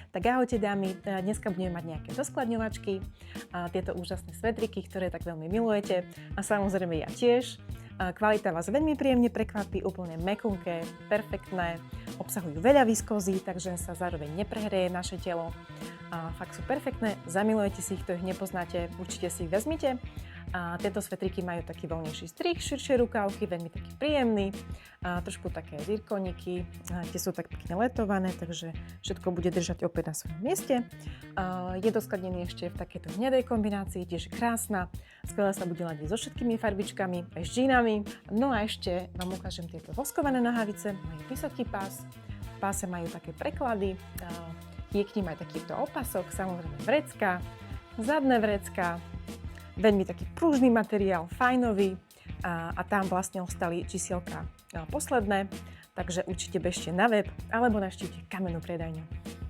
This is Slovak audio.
Tak ahojte dámy, dneska budeme mať nejaké doskladňovačky, tieto úžasné svetriky, ktoré tak veľmi milujete a samozrejme ja tiež. Kvalita vás veľmi príjemne prekvapí, úplne mäkúnke, perfektné, obsahujú veľa viskózy, takže sa zároveň neprehreje naše telo. Fakt sú perfektné, zamilujete si ich, kto ich nepoznáte, určite si ich vezmite. Tieto svetriky majú taký voľnejší strih, širšie rukávky, veľmi taký príjemný, trošku také zirkoniky, tie sú tak pekne letované, takže všetko bude držať opäť na svojom mieste. Je doskladnený ešte v takejto hnedej kombinácii, tiež krásna, skvelé sa bude ladiť so všetkými farbičkami, aj s džínami. No a ešte vám ukážem tieto voskované nohavice, majú vysoký pás, v páse majú také preklady, je k nim aj takýto opasok, samozrejme vrecka, zadné vrecka, veľmi taký pružný materiál, fajnový a tam vlastne ostali čísielka posledné, takže určite bežte na web alebo navštívte kamennú predajňu.